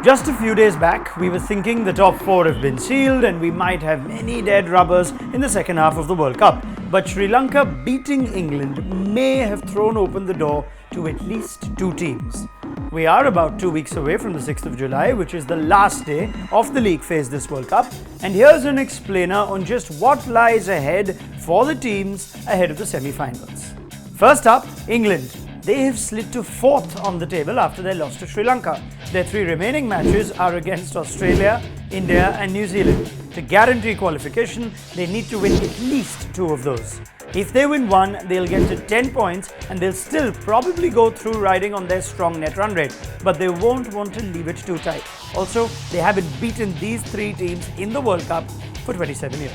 Just a few days back, we were thinking the top four have been sealed and we might have many dead rubbers in the second half of the World Cup. But Sri Lanka beating England may have thrown open the door to at least two teams. We are about 2 weeks away from the 6th of July, which is the last day of the league phase this World Cup. And here's an explainer on just what lies ahead for the teams ahead of the semi-finals. First up, England. They have slid to fourth on the table after their loss to Sri Lanka. Their three remaining matches are against Australia, India and New Zealand. To guarantee qualification, they need to win at least two of those. If they win one, they'll get to 10 points and they'll still probably go through riding on their strong net run rate, but they won't want to leave it too tight. Also, they haven't beaten these three teams in the World Cup for 27 years.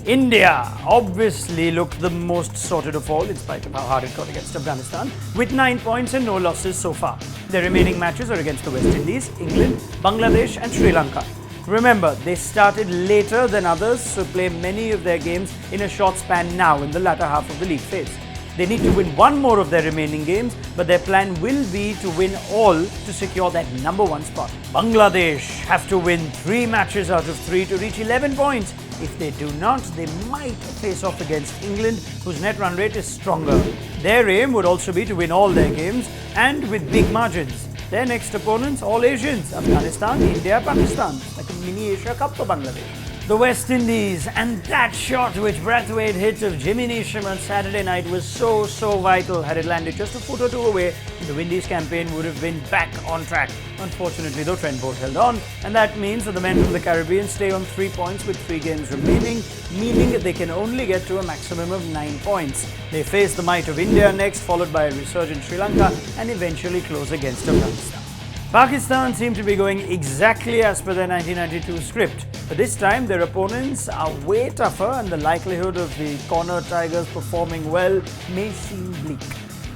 India obviously looked the most sorted of all in spite of how hard it got against Afghanistan, with 9 points and no losses so far. Their remaining matches are against the West Indies, England, Bangladesh and Sri Lanka. Remember, they started later than others, so play many of their games in a short span now in the latter half of the league phase. They need to win one more of their remaining games, but their plan will be to win all to secure that number one spot. Bangladesh have to win 3 matches out of 3 to reach 11 points. If they do not, they might face off against England, whose net run rate is stronger. Their aim would also be to win all their games and with big margins. Their next opponents, all Asians, Afghanistan, India, Pakistan, like a mini Asia Cup for Bangladesh. The West Indies, and that shot which Brathwaite hit of Jimmy Neesham on Saturday night was so vital. Had it landed just a foot or two away, the Windies campaign would have been back on track. Unfortunately though, Trent Boult held on, and that means that the men from the Caribbean stay on 3 points with 3 games remaining, meaning that they can only get to a maximum of 9 points. They face the might of India next, followed by a resurgent Sri Lanka, and eventually close against Afghanistan. Pakistan seem to be going exactly as per their 1992 script, but this time their opponents are way tougher and the likelihood of the corner Tigers performing well may seem bleak.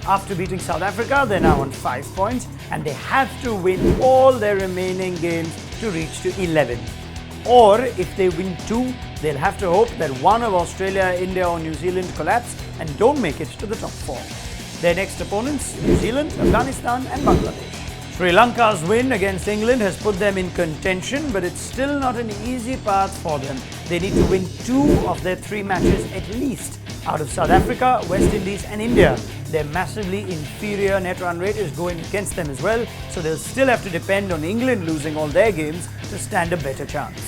After beating South Africa, they're now on 5 points and they have to win all their remaining games to reach to 11. Or if they win 2, they'll have to hope that one of Australia, India or New Zealand collapse and don't make it to the top 4. Their next opponents, New Zealand, Afghanistan and Bangladesh. Sri Lanka's win against England has put them in contention, but it's still not an easy path for them. They need to win 2 of their 3 matches at least out of South Africa, West Indies and India. Their massively inferior net run rate is going against them as well, so they'll still have to depend on England losing all their games to stand a better chance.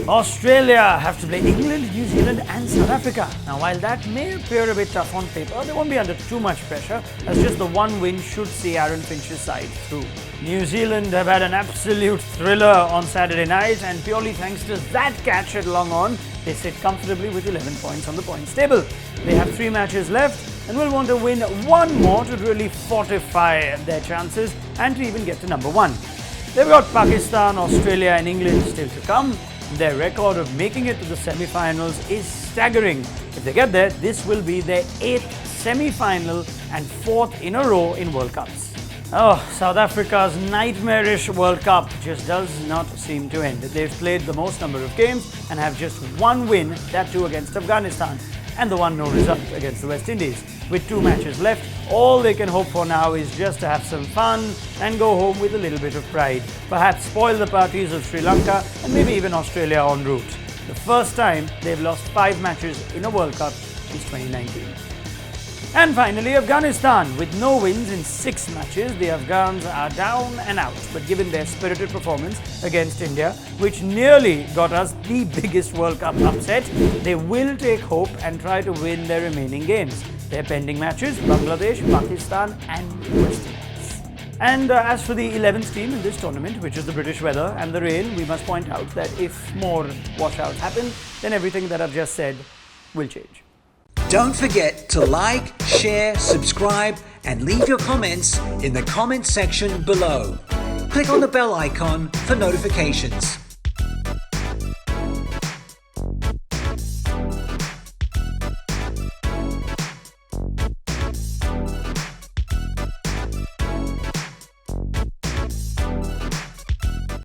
Australia have to play England, New Zealand and South Africa. Now while that may appear a bit tough on paper, they won't be under too much pressure, as just the one win should see Aaron Finch's side through. New Zealand have had an absolute thriller on Saturday night, and purely thanks to that catch at long on, they sit comfortably with 11 points on the points table. They have 3 matches left and will want to win one more to really fortify their chances and to even get to number 1. They've got Pakistan, Australia and England still to come. Their record of making it to the semi-finals is staggering. If they get there, this will be their 8th semi-final and 4th in a row in World Cups. Oh, South Africa's nightmarish World Cup just does not seem to end. They've played the most number of games and have just 1 win, that too against Afghanistan, and the one no result against the West Indies. With 2 matches left, all they can hope for now is just to have some fun and go home with a little bit of pride. Perhaps spoil the parties of Sri Lanka and maybe even Australia en route. The first time they've lost 5 matches in a World Cup is 2019. And finally, Afghanistan. With no wins in 6 matches, the Afghans are down and out. But given their spirited performance against India, which nearly got us the biggest World Cup upset, they will take hope and try to win their remaining games. Their pending matches, Bangladesh, Pakistan and West Indies. And as for the 11th team in this tournament, which is the British weather and the rain, we must point out that if more washouts happen, then everything that I've just said will change. Don't forget to like, share, subscribe and leave your comments in the comment section below. Click on the bell icon for notifications.